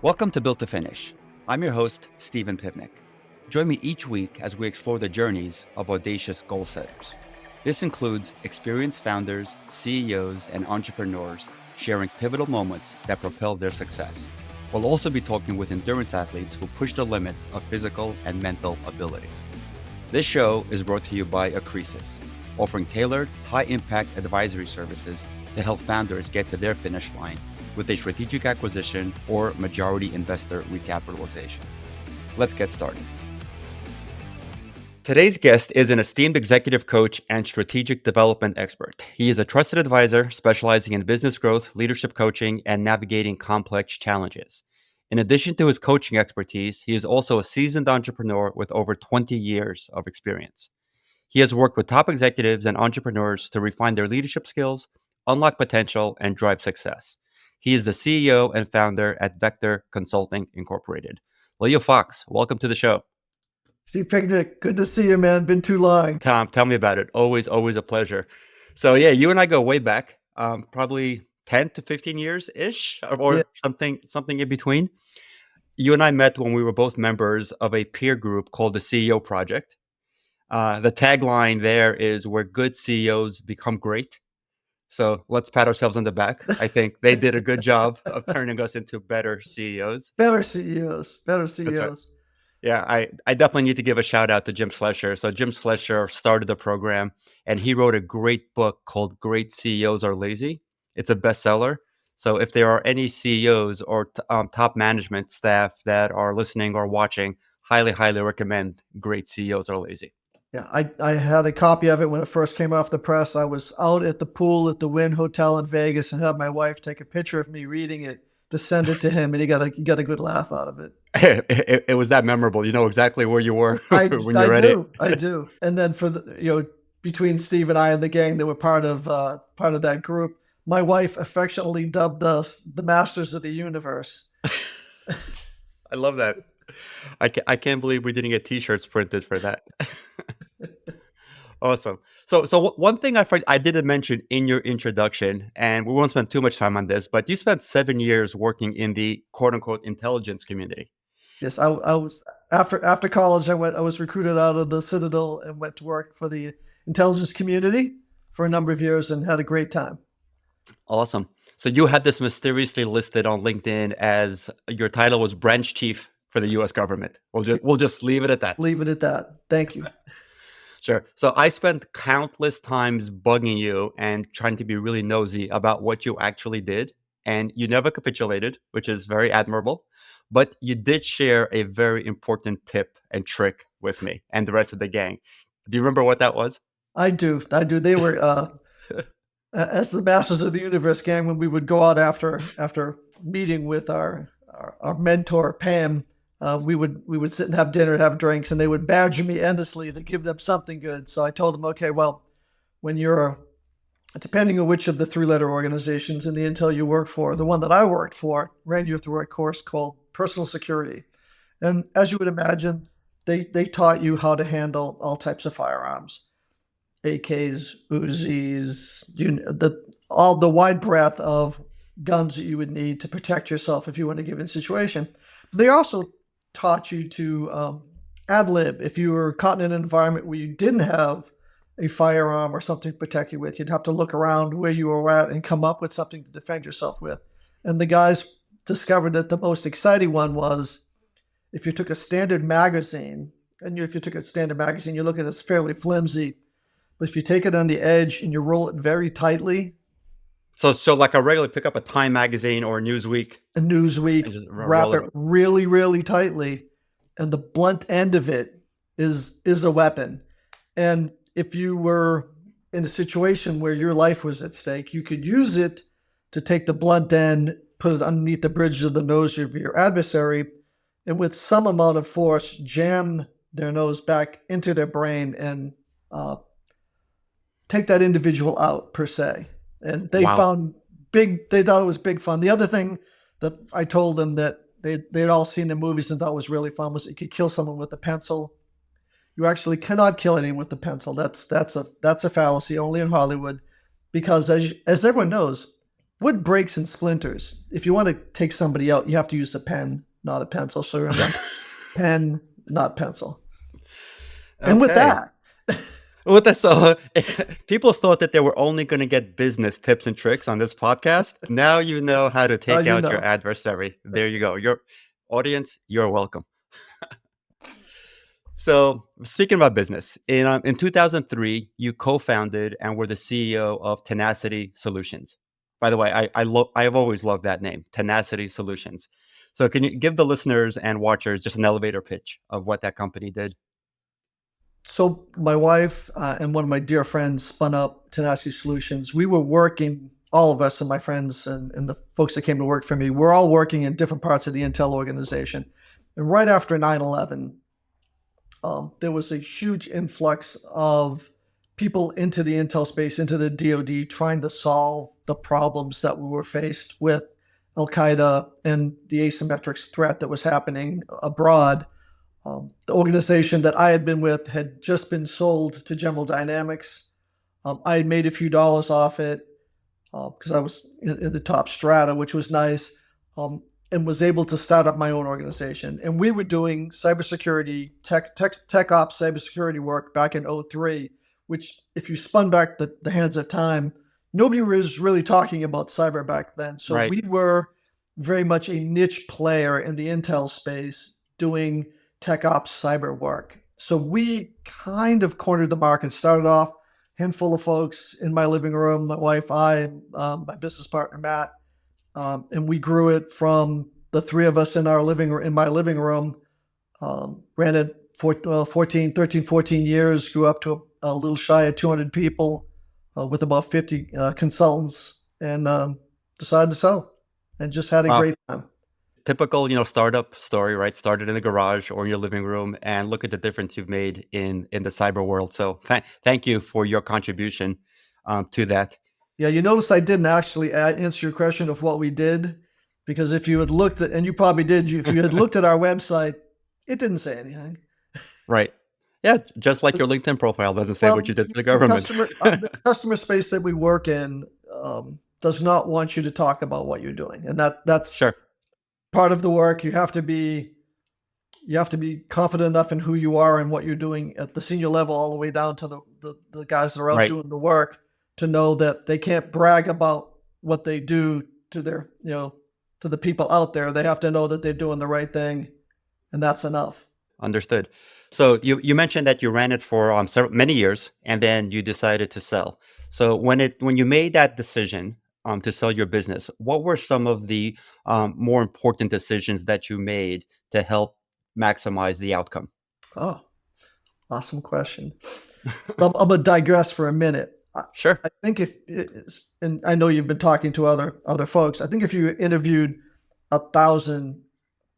Welcome to Built to Finish. I'm your host, Stephen Pivnik. Join me each week as we explore the journeys of audacious goal setters. This includes experienced founders, CEOs, and entrepreneurs sharing pivotal moments that propel their success. We'll also be talking with endurance athletes who push the limits of physical and mental ability. This show is brought to you by Acresis, offering tailored, high-impact advisory services to help founders get to their finish line with a strategic acquisition or majority investor recapitalization. Let's get started. Today's guest is an esteemed executive coach and strategic development expert. He is a trusted advisor specializing in business growth, leadership coaching, and navigating complex challenges. In addition to his coaching expertise, he is also a seasoned entrepreneur with over 20 years of experience. He has worked with top executives and entrepreneurs to refine their leadership skills, unlock potential, and drive success. He is the CEO and founder at Vector Consulting Incorporated. Leo Fox, welcome to the show. Steve Pivnik, good to see you, man. Been too long. Tom, tell me about it. Always a pleasure. So yeah, you and I go way back, probably 10 to 15 years-ish, or Yeah. something in between. You and I met when we were both members of a peer group called the CEO Project. The tagline there is where good CEOs become great. So let's pat ourselves on the back. I think they did a good job of turning us into better CEOs. Better CEOs. That's right. CEOs. Yeah, I definitely need to give a shout out to Jim Slesher. So Jim Slesher started the program and he wrote a great book called Great CEOs Are Lazy. It's a bestseller. So if there are any CEOs or top management staff that are listening or watching, highly recommend Great CEOs Are Lazy. Yeah, I had a copy of it when it first came off the press. I was out at the pool at the Wynn Hotel in Vegas and had my wife take a picture of me reading it to send it to him, and he got a good laugh out of it. It was that memorable. You know exactly where you were when you read it. I do. And then for the between Steve and I and the gang that were part of that group, my wife affectionately dubbed us the Masters of the Universe. I love that. I can't believe we didn't get T-shirts printed for that. Awesome. So one thing I didn't mention in your introduction, and we won't spend too much time on this, but you spent 7 years working in the quote unquote intelligence community. Yes, I was after college. I was recruited out of the Citadel and went to work for the intelligence community for a number of years and had a great time. Awesome. So you had this mysteriously listed on LinkedIn as your title was branch chief for the U.S. government. We'll just leave it at that. Leave it at that. Thank you. Sure. So I spent countless times bugging you and trying to be really nosy about what you actually did. And you never capitulated, which is very admirable. But you did share a very important tip and trick with me and the rest of the gang. Do you remember what that was? I do. They were as the Masters of the Universe gang, when we would go out after meeting with our mentor Pam. We would sit and have dinner and have drinks, and they would badger me endlessly to give them something good. So I told them, okay, well, when you're, depending on which of the three-letter organizations in the intel you work for, the one that I worked for ran you through a course called personal security. And as you would imagine, they taught you how to handle all types of firearms, AKs, Uzis, all the wide breadth of guns that you would need to protect yourself if you were in a given situation. They also taught you to ad lib. If you were caught in an environment where you didn't have a firearm or something to protect you with, you'd have to look around where you were at and come up with something to defend yourself with. And the guys discovered that the most exciting one was if you took a standard magazine, and if you took a standard magazine, you look at it as fairly flimsy, but if you take it on the edge and you roll it very tightly. So like a regular pick up a Time magazine or a Newsweek. Wrap it really, really tightly, and the blunt end of it is a weapon. And if you were in a situation where your life was at stake, you could use it to take the blunt end, put it underneath the bridge of the nose of your adversary, and with some amount of force, jam their nose back into their brain and take that individual out, per se. And they thought it was big fun. The other thing that I told them that they'd all seen in movies and thought was really fun was you could kill someone with a pencil. You actually cannot kill anyone with a pencil. That's a fallacy, only in Hollywood, because as everyone knows, wood breaks and splinters. If you want to take somebody out, you have to use a pen, not a pencil. So remember, pen, not pencil. And with Okay. that, With that, so people thought that they were only going to get business tips and tricks on this podcast. Now you know how to take you out your know. adversary. There you go. Your audience, you're welcome. So, speaking about business, in 2003, you co-founded and were the CEO of Tenacity Solutions. By the way, I've always loved that name, Tenacity Solutions. So, can you give the listeners and watchers just an elevator pitch of what that company did? So my wife and one of my dear friends spun up Tenacity Solutions. We were working, all of us and my friends and the folks that came to work for me, we're all working in different parts of the Intel organization. And right after 9/11, there was a huge influx of people into the Intel space, into the DoD, trying to solve the problems that we were faced with Al Qaeda and the asymmetric threat that was happening abroad. The organization that I had been with had just been sold to General Dynamics. I had made a few dollars off it because I was in the top strata, which was nice, and was able to start up my own organization. And we were doing cybersecurity, tech ops cybersecurity work back in '03, which if you spun back the hands of time, nobody was really talking about cyber back then. So Right. we were very much a niche player in the Intel space doing tech ops cyber work. So we kind of cornered the market, started off handful of folks in my living room, my wife, my business partner, Matt, and we grew it from the three of us in my living room, ran it for 14 years, grew up to a little shy of 200 people with about 50 consultants, and decided to sell and just had a Wow. great time. Typical, startup story, right? Started in a garage or in your living room, and look at the difference you've made in the cyber world. So, thank you for your contribution to that. Yeah, you notice I didn't actually answer your question of what we did, because if you had looked at, and you probably did, if you had looked at our website, it didn't say anything. Right. Yeah, just like your It's- LinkedIn profile doesn't say what well, you did for the the government. customer space that we work in does not want you to talk about what you're doing, and that's Sure. part of the work. You have to be confident enough in who you are and what you're doing at the senior level, all the way down to the guys that are out Right. doing the work, to know that they can't brag about what they do to to the people out there. They have to know that they're doing the right thing, and that's enough. Understood. So you mentioned that you ran it for many years, and then you decided to sell. So when you made that decision to sell your business, what were some of the more important decisions that you made to help maximize the outcome? Oh, awesome question. I'm gonna digress for a minute. Sure. I think and I know you've been talking to other folks. I think if you interviewed 1,000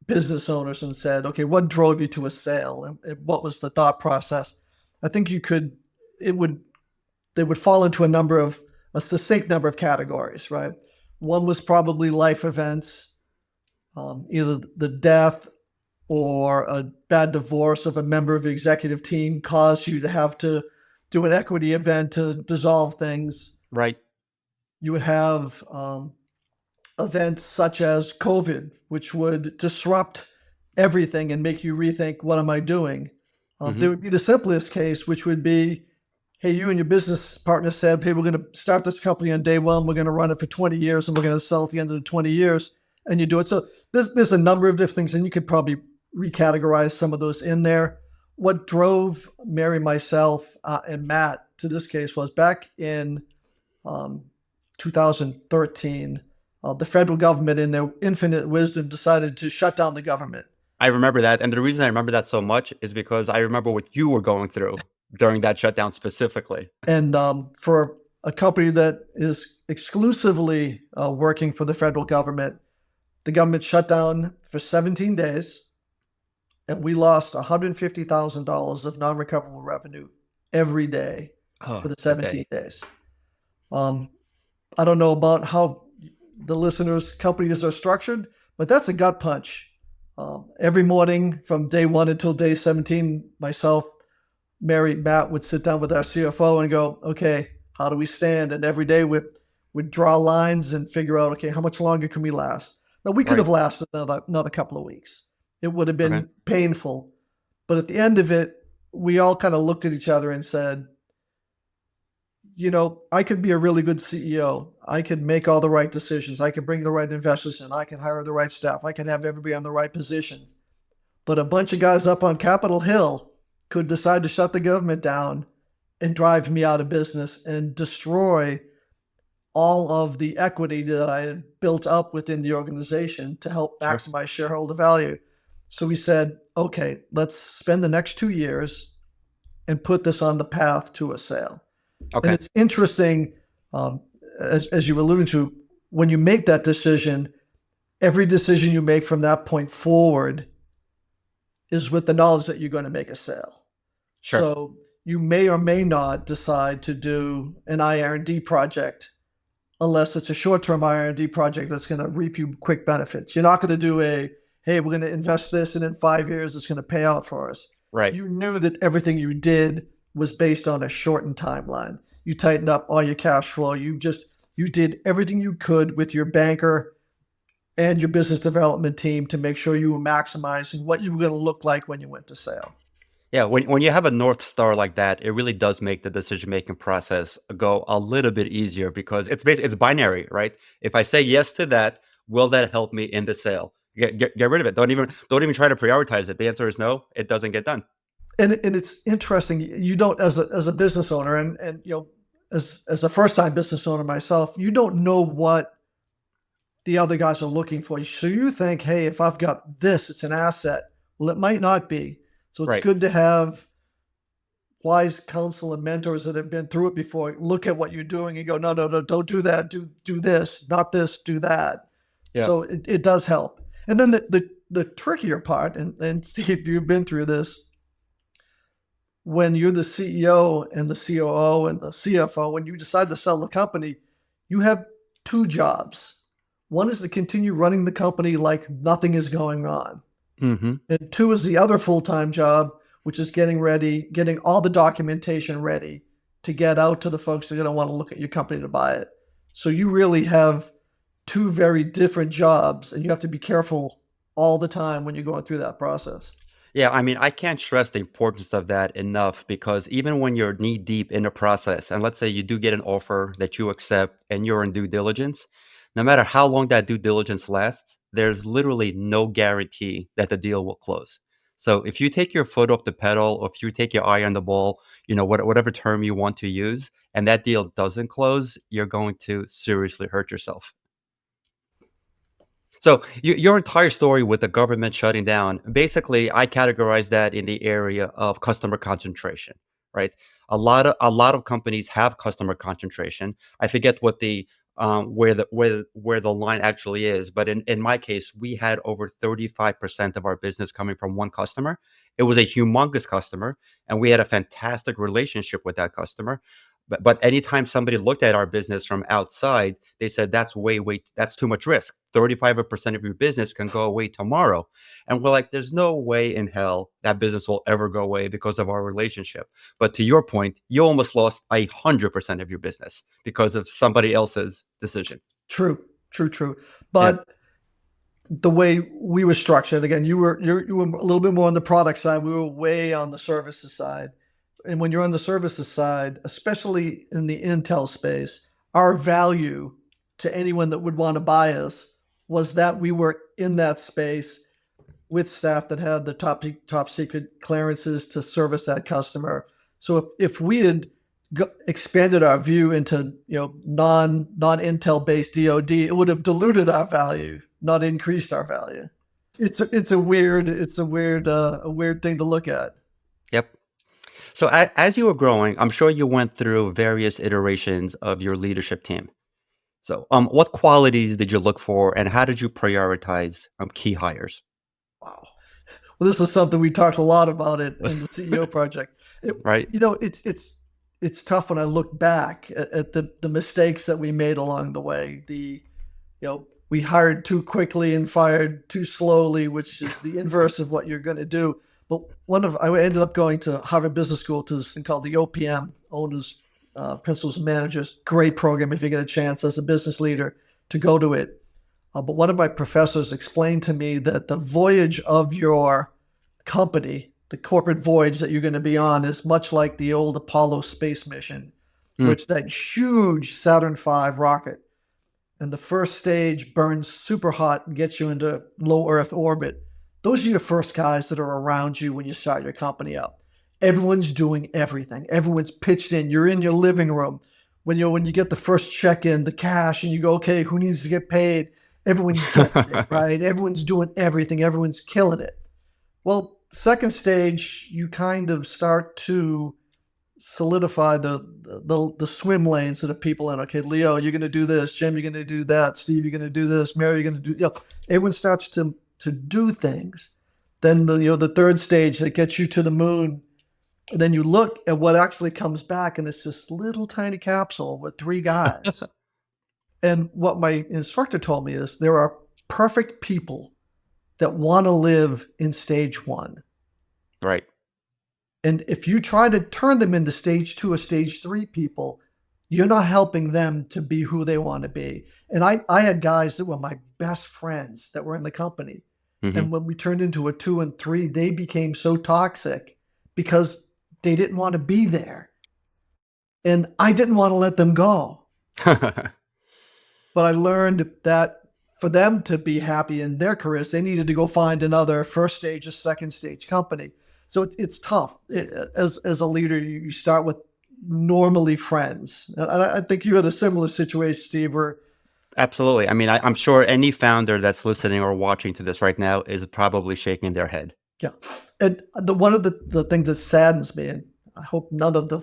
business owners and said, okay, what drove you to a sale, and what was the thought process? I think it would they would fall into a succinct number of categories, right? One was probably life events, either the death or a bad divorce of a member of the executive team caused you to have to do an equity event to dissolve things. Right. You would have events such as COVID, which would disrupt everything and make you rethink, what am I doing? Hmm. There would be the simplest case, which would be, hey, you and your business partner said, hey, we're going to start this company on day one. We're going to run it for 20 years and we're going to sell at the end of the 20 years. And you do it. So there's a number of different things, and you could probably recategorize some of those in there. What drove Mary, myself, and Matt to this case was back in um, 2013, the federal government, in their infinite wisdom, decided to shut down the government. I remember that, and the reason I remember that so much is because I remember what you were going through during that shutdown specifically. And for a company that is exclusively working for the federal government, the government shut down for 17 days, and we lost $150,000 of non-recoverable revenue every day Oh, for the a 17 day. days. I don't know about how the listeners' companies are structured, but that's a gut punch. Every morning from day one until day 17, myself, Mary, Matt would sit down with our CFO and go, okay, how do we stand? And every day would draw lines and figure out, okay, how much longer can we last? Now, we could Right. have lasted another couple of weeks. It would have Okay. been painful. But at the end of it, we all kind of looked at each other and said, I could be a really good CEO. I could make all the right decisions. I could bring the right investors in. I can hire the right staff. I can have everybody on the right positions. But a bunch of guys up on Capitol Hill could decide to shut the government down and drive me out of business and destroy all of the equity that I had built up within the organization to help Sure. maximize shareholder value. So we said, okay, let's spend the next 2 years and put this on the path to a sale. And Okay. it's interesting, um, as you alluded to, when you make that decision, every decision you make from that point forward is with the knowledge that you're going to make a sale. Sure. So you may or may not decide to do an IR&D project unless it's a short-term IR&D project that's going to reap you quick benefits. You're not going to do hey, we're going to invest this and in 5 years it's going to pay out for us. Right. You knew that everything you did was based on a shortened timeline. You tightened up all your cash flow. You did everything you could with your banker and your business development team to make sure you were maximizing what you were going to look like when you went to sale. Yeah, when you have a North Star like that, it really does make the decision-making process go a little bit easier because it's binary, right? If I say yes to that, will that help me in the sale? Get rid of it. Don't even try to prioritize it. The answer is no, it doesn't get done. And it's interesting. You don't, as a business owner, and as a first time business owner myself, you don't know what the other guys are looking for. So you think, hey, if I've got this, it's an asset. Well, it might not be. So it's Right. good to have wise counsel and mentors that have been through it before. Look at what you're doing and go, no, no, no, don't do that. Do this, not this, do that. Yeah. So it does help. And then the trickier part, and Steve, you've been through this, when you're the CEO and the COO and the CFO, when you decide to sell the company, you have two jobs. One is to continue running the company like nothing is going on. Mm-hmm. And two is the other full-time job, which is getting all the documentation ready to get out to the folks that are going to want to look at your company to buy it. So you really have two very different jobs, and you have to be careful all the time when you're going through that process. Yeah, I mean, I can't stress the importance of that enough because even when you're knee deep in the process, and let's say you do get an offer that you accept and you're in due diligence, no matter how long that due diligence lasts, there's literally no guarantee that the deal will close. So if you take your foot off the pedal, or if you take your eye on the ball, whatever term you want to use, and that deal doesn't close, you're going to seriously hurt yourself. So your entire story with the government shutting down, basically, I categorize that in the area of customer concentration, right? A lot of companies have customer concentration. I forget what the where the line actually is, but in my case, we had over 35% of our business coming from one customer. It was a humongous customer, and we had a fantastic relationship with that customer. But anytime somebody looked at our business from outside, they said that's too much risk. 35% of your business can go away tomorrow. And we're like, there's no way in hell that business will ever go away because of our relationship. But to your point, you almost lost 100% of your business because of somebody else's decision. True, true, true. Yeah. But the way we were structured, again, you were a little bit more on the product side. We were way on the services side. And when you're on the services side, especially in the Intel space, our value to anyone that would want to buy us was that we were in that space with staff that had the top secret clearances to service that customer. So if we had expanded our view into non Intel based DoD, it would have diluted our value, not increased our value. It's a weird thing to look at. Yep. So as you were growing, I'm sure you went through various iterations of your leadership team. So, what qualities did you look for, and how did you prioritize key hires? Wow. Well, this is something we talked a lot about it in the CEO project. It, Right? it's tough when I look back at the mistakes that we made along the way. We hired too quickly and fired too slowly, which is the inverse of what you're going to do. But I ended up going to Harvard Business School to this thing called the OPM, Owners Principals and Managers. Great program if you get a chance as a business leader to go to it. But one of my professors explained to me that the voyage of your company, the corporate voyage that you're going to be on, is much like the old Apollo space mission, which that huge Saturn V rocket. And the first stage burns super hot and gets you into low Earth orbit. Those are your first guys that are around you when you start your company up. Everyone's doing everything. Everyone's pitched in. You're in your living room. When you get the first check in, the cash, and you go, okay, who needs to get paid? Everyone gets it, right? Everyone's doing everything. Everyone's killing it. Well, second stage, you kind of start to solidify the swim lanes that the people in. Okay, Leo, you're going to do this. Jim, you're going to do that. Steve, you're going to do this. Mary, you're going to do. Everyone starts to do things. Then the third stage that gets you to the moon. And then you look at what actually comes back, and it's this little tiny capsule with 3 guys. And what my instructor told me is there are perfect people that want to live in stage 1. Right. And if you try to turn them into stage 2 or stage 3 people, you're not helping them to be who they want to be. And I had guys that were my best friends that were in the company. And when we turned into a 2 and 3, they became so toxic because they didn't want to be there. And I didn't want to let them go. But I learned that for them to be happy in their careers, they needed to go find another first stage or second stage company. So it's tough. As a leader, you start with normally friends. And I think you had a similar situation, Steve, where... Absolutely. I mean, I'm sure any founder that's listening or watching to this right now is probably shaking their head. Yeah. And one of the things that saddens me, and I hope none of the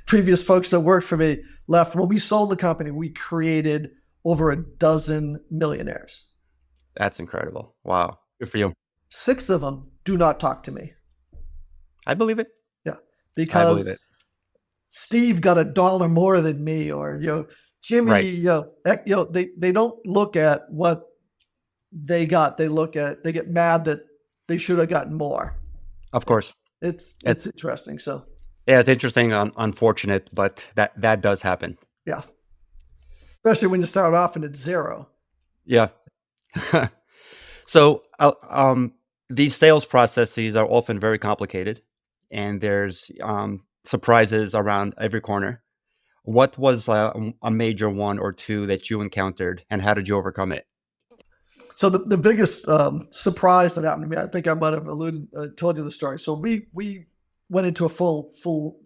previous folks that worked for me left, when we sold the company, we created over a dozen millionaires. That's incredible. Wow. Good for you. 6 of them do not talk to me. I believe it. Yeah. Because Steve got $1 more than me, or, Jimmy, right. They don't look at what they got. They get mad that they should have gotten more. Of course. It's interesting. So yeah, it's interesting, unfortunate, but that does happen. Yeah. Especially when you start off and it's 0. Yeah. So these sales processes are often very complicated, and there's surprises around every corner. What was a major one or two that you encountered, and how did you overcome it? So the biggest surprise that happened to me, I think I might have told you the story. So we went into a full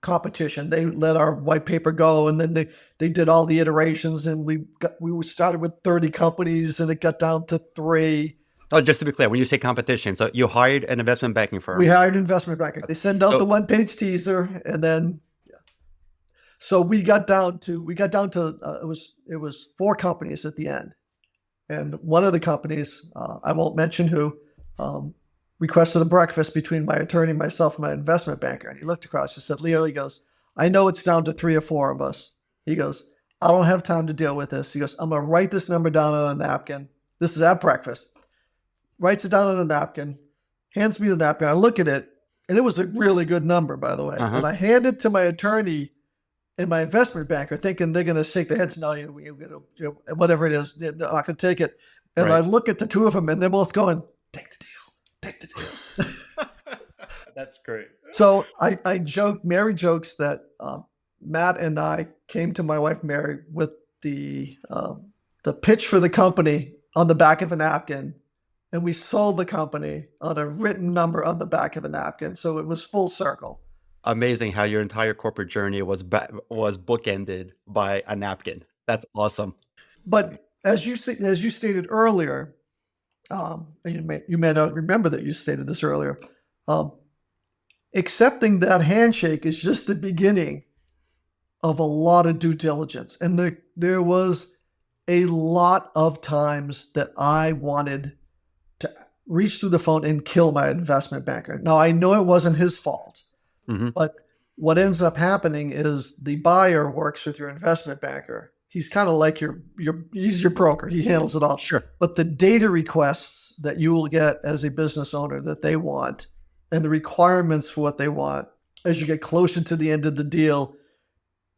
competition. They let our white paper go, and then they did all the iterations, and we started with 30 companies, and it got down to 3. Oh, just to be clear, when you say competition, so you hired an investment banking firm. We hired an investment banker. They send out the one-page teaser, and then so we got down to it was 4 companies at the end, and one of the companies, I won't mention who, requested a breakfast between my attorney, myself, and my investment banker. And he looked across and said, Leo, he goes, I know it's down to 3 or 4 of us. He goes, I don't have time to deal with this. He goes, I'm going to write this number down on a napkin. This is at breakfast. Writes it down on a napkin, hands me the napkin. I look at it, and it was a really good number, by the way. And I hand it to my attorney and my investment banker, thinking they're going to shake their heads, no, whatever it is, they're not going to take it. And I look at the 2 of them, and they're both going, take the deal. Take the deal. That's great. So I joke, Mary jokes that Matt and I came to my wife Mary with the pitch for the company on the back of a napkin, and we sold the company on a written number on the back of a napkin. So it was full circle. Amazing how your entire corporate journey was bookended by a napkin. That's awesome. But as you stated earlier, and you may not remember that you stated this earlier, accepting that handshake is just the beginning of a lot of due diligence. And there was a lot of times that I wanted to reach through the phone and kill my investment banker. Now, I know it wasn't his fault, but what ends up happening is the buyer works with your investment banker. He's kind of like he's your broker. He handles it all. Sure. But the data requests that you will get as a business owner that they want, and the requirements for what they want, as you get closer to the end of the deal,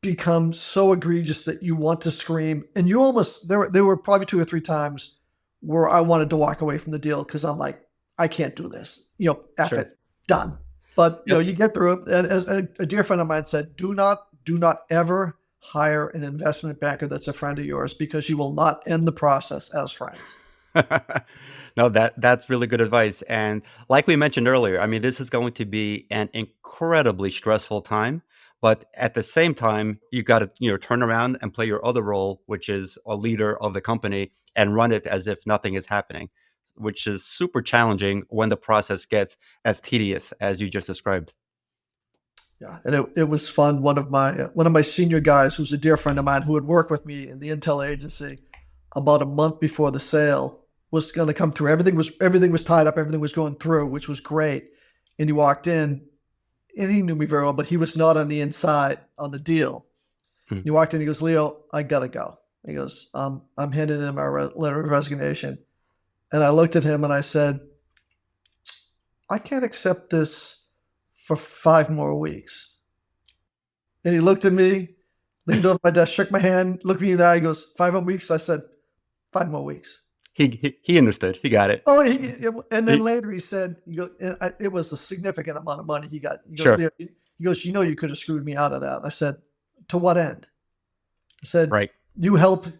become so egregious that you want to scream, and you almost there were probably 2 or 3 times where I wanted to walk away from the deal because I'm like, I can't do this. F Sure. it, done. But Yep. you get through it. And as a dear friend of mine said, do not ever hire an investment banker that's a friend of yours because you will not end the process as friends. No, that's really good advice. And like we mentioned earlier, I mean, this is going to be an incredibly stressful time. But at the same time, you got to, turn around and play your other role, which is a leader of the company and run it as if nothing is happening, which is super challenging when the process gets as tedious as you just described. Yeah, and it was fun. One of my senior guys, who's a dear friend of mine, who had worked with me in the intel agency, about a month before the sale, was going to come through. Everything was tied up. Everything was going through, which was great. And he walked in, and he knew me very well, but he was not on the inside on the deal. Hmm. He walked in. He goes, "Leo, I gotta go." He goes, "I'm handing in my letter of resignation." And I looked at him and I said, "I can't accept this for 5 more weeks." And he looked at me, leaned over my desk, shook my hand, looked me in the eye. He goes, 5 more weeks? I said, 5 more weeks. He understood. He got it. Oh, and then He, later he said, it was a significant amount of money he got. He goes, sure. "Leo," he goes, "you could have screwed me out of that." I said, "To what end?" I said, Right. "You helped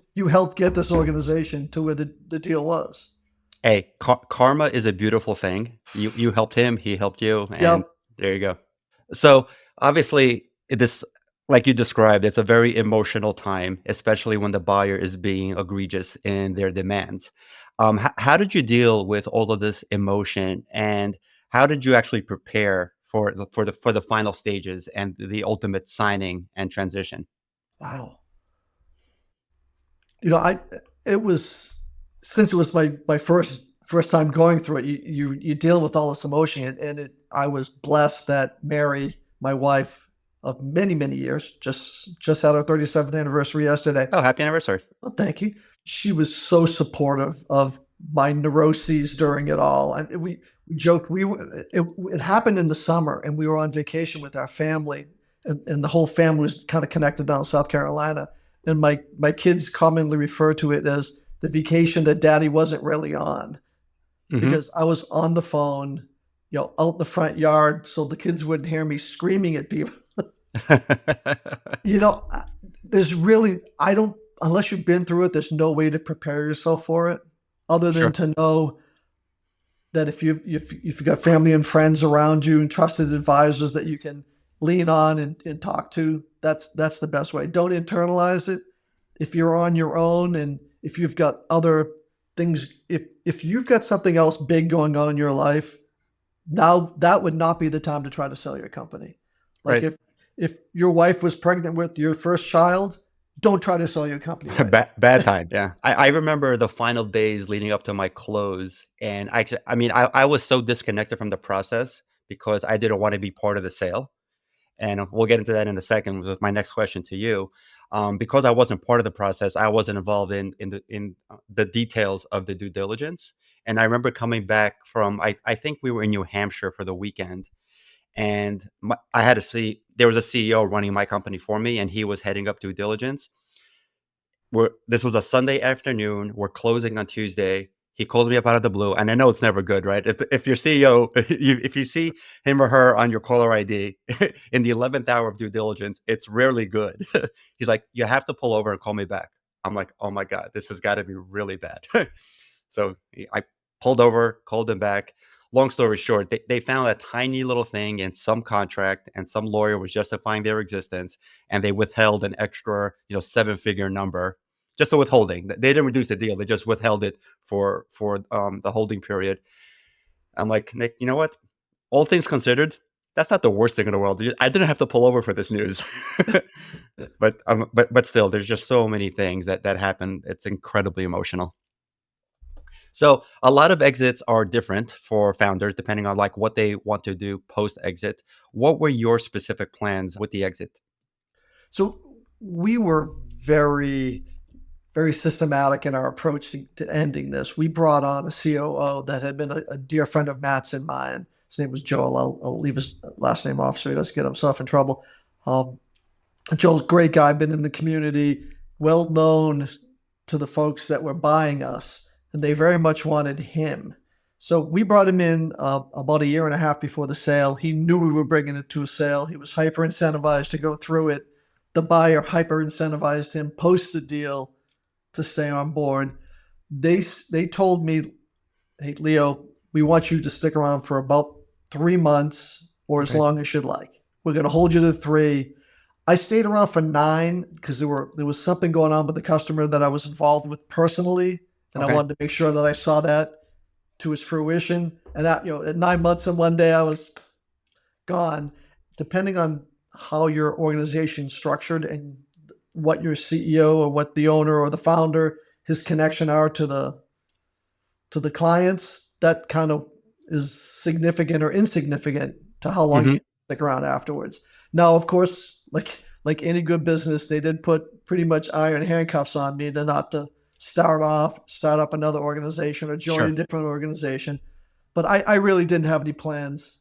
get this organization to where the deal was." Hey, karma is a beautiful thing. You helped him, he helped you, and Yep. there you go. So obviously, this, like you described, it's a very emotional time, especially when the buyer is being egregious in their demands. How did you deal with all of this emotion, and how did you actually prepare for the final stages and the ultimate signing and transition? Wow. I it was since it was my first time going through it. You deal with all this emotion, I was blessed that Mary, my wife of many years, just had our 37th anniversary yesterday. Oh, happy anniversary! Well, thank you. She was so supportive of my neuroses during it all. And we joked, it happened in the summer, and we were on vacation with our family, and the whole family was kind of connected down in South Carolina. And my kids commonly refer to it as the vacation that Daddy wasn't really on, Hmm. because I was on the phone, out in the front yard, so the kids wouldn't hear me screaming at people. You know, uh, there's really I don't unless you've been through it, there's no way to prepare yourself for it other than Sure. to know that if you've got family and friends around you and trusted advisors that you can lean on and talk to, that's the best way. Don't internalize it. If you're on your own, and if you've got other things, if you've got something else big going on in your life, now that would not be the time to try to sell your company. Like, Right. if your wife was pregnant with your first child, don't try to sell your company right Bad now. time, yeah. I remember the final days leading up to my close, and I mean, I was so disconnected from the process because I didn't wanna be part of the sale, and we'll get into that in a second with my next question to you. Because I wasn't part of the process, I wasn't involved in the details of the due diligence, and I remember coming back from I think we were in New Hampshire for the weekend, and I had to see there was a CEO running my company for me, and he was heading up due diligence. This was a Sunday afternoon. We're closing on Tuesday. He calls me up out of the blue, and I know it's never good, right? If your CEO, if you see him or her on your caller ID in the 11th hour of due diligence, it's rarely good. He's like, "You have to pull over and call me back." I'm like, "Oh my god, this has got to be really bad." So I pulled over, called them back. Long story short, they found a tiny little thing in some contract, and some lawyer was justifying their existence, and they withheld an extra, seven-figure number, just a withholding. They didn't reduce the deal; they just withheld it for the holding period. I'm like, Nick, you know what? All things considered, that's not the worst thing in the world. I didn't have to pull over for this news. But still, there's just so many things that happen. It's incredibly emotional. So a lot of exits are different for founders depending on like what they want to do post exit. What were your specific plans with the exit? So we were very systematic in our approach to ending this. We brought on a COO that had been a dear friend of Matt's and mine. His name was Joel. I'll leave his last name off so he doesn't get himself in trouble. Um, Joel's a great guy, been in the community, well known to the folks that were buying us, and they very much wanted him. So we brought him in about a year and a half before the sale. He knew we were bringing it to a sale. He was hyper incentivized to go through it. The buyer hyper incentivized him post the deal to stay on board. They told me, "Hey, Leo, we want you to stick around for about 3 months or as Okay. long as you'd like. We're going to hold you to 3." I stayed around for 9 because there was something going on with the customer that I was involved with personally, and I Okay. wanted to make sure that I saw that to its fruition. And at 9 months and one day, I was gone. Depending on how your organization's structured and what your CEO or what the owner or the founder, his connection are to the clients, that kind of is significant or insignificant to how long Hmm. you stick around afterwards. Now, of course, like any good business, they did put pretty much iron handcuffs on me to not to start up another organization or join a Sure. different organization. But I really didn't have any plans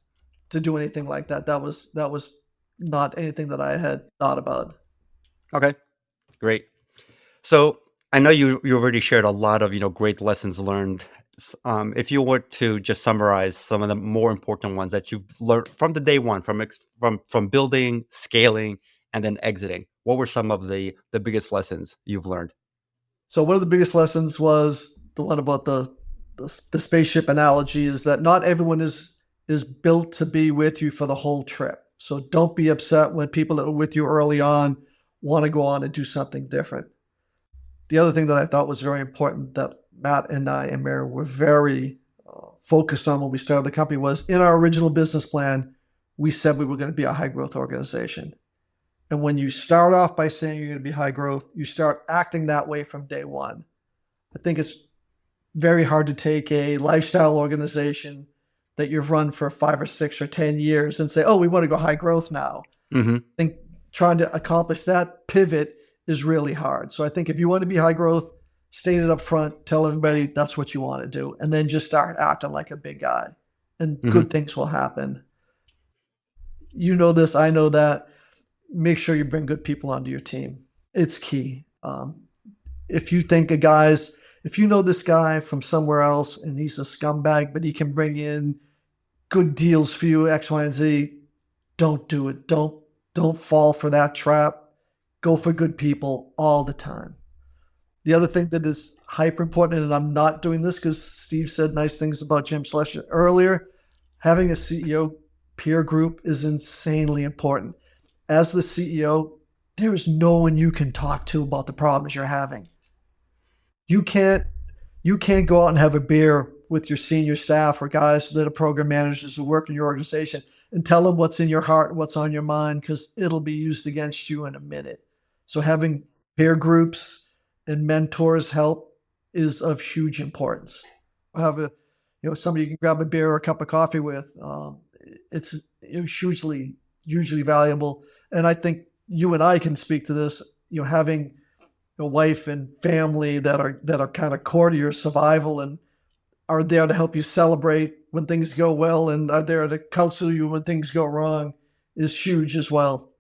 to do anything like that. That was not anything that I had thought about. Okay. Great. So I know you already shared a lot of great lessons learned. If you were to just summarize some of the more important ones that you've learned from the day one, from building, scaling, and then exiting, what were some of the biggest lessons you've learned? So one of the biggest lessons was the one about the spaceship analogy is that not everyone is built to be with you for the whole trip. So don't be upset when people that were with you early on want to go on and do something different. The other thing that I thought was very important that Matt and I and Mary were very focused on when we started the company was in our original business plan, we said we were going to be a high growth organization. And when you start off by saying you're going to be high growth, you start acting that way from day one. I think it's very hard to take a lifestyle organization that you've run for 5 or 6 or 10 years and say, "Oh, we want to go high growth now." Hmm. I think trying to accomplish that pivot is really hard. So I think if you want to be high growth, state it up front, tell everybody that's what you want to do, and then just start acting like a big guy, and Hmm. good things will happen. You know this, I know that. Make sure you bring good people onto your team. It's key. If you think a guy's, if you know this guy from somewhere else and he's a scumbag, but he can bring in good deals for you, X, Y, and Z, don't do it. Don't fall for that trap. Go for good people all the time. The other thing that is hyper important, and I'm not doing this because Steve said nice things about Jim Schlesinger earlier, having a CEO peer group is insanely important. As the CEO, there is no one you can talk to about the problems you're having. You can't you can't go out and have a beer with your senior staff or guys that are program managers who work in your organization and tell them what's in your heart and what's on your mind because it'll be used against you in a minute. So having peer groups and mentors help is of huge importance. Have a somebody you can grab a beer or a cup of coffee with. It's hugely valuable, and I think you and I can speak to this. Having a wife and family that are kind of core to your survival and are there to help you celebrate when things go well and are there to counsel you when things go wrong is huge as well.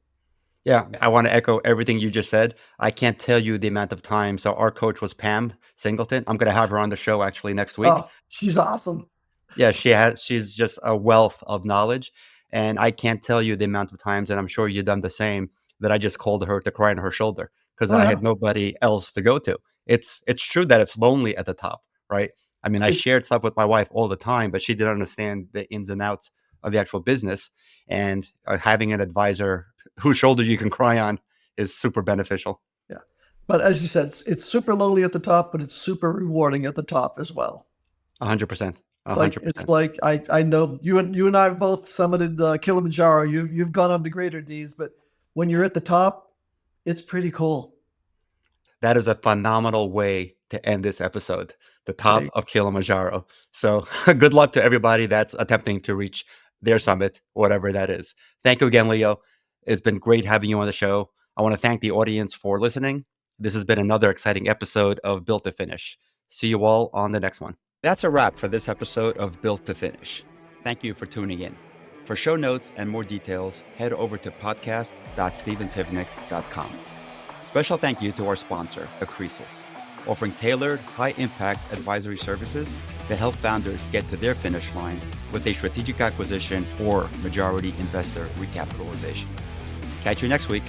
Yeah, I want to echo everything you just said. I can't tell you the amount of time. So our coach was Pam Singleton. I'm going to have her on the show actually next week. Oh, she's awesome. Yeah, she's just a wealth of knowledge, and I can't tell you the amount of times, and I'm sure you've done the same, that I just called her to cry on her shoulder because Oh I yeah. had nobody else to go to. It's true that it's lonely at the top, right? I mean, I It, shared stuff with my wife all the time, but she didn't understand the ins and outs of the actual business, and having an advisor whose shoulder you can cry on is super beneficial. yeah. But as you said, it's super lonely at the top, but it's super rewarding at the top as well. 100%. It's like 100%. I know you and I have both summited Kilimanjaro. You've gone on to greater deeds, but when you're at the top, it's pretty cool. That is a phenomenal way to end this episode, the top Like, of Kilimanjaro. So, good luck to everybody that's attempting to reach their summit, whatever that is. Thank you again, Leo. It's been great having you on the show. I want to thank the audience for listening. This has been another exciting episode of Built to Finish. See you all on the next one. That's a wrap for this episode of Built to Finish. Thank you for tuning in. For show notes and more details, head over to podcast.stephenpivnik.com. Special thank you to our sponsor, Accresis, offering tailored, high-impact advisory services that help founders get to their finish line with a strategic acquisition or majority investor recapitalization. Catch you next week.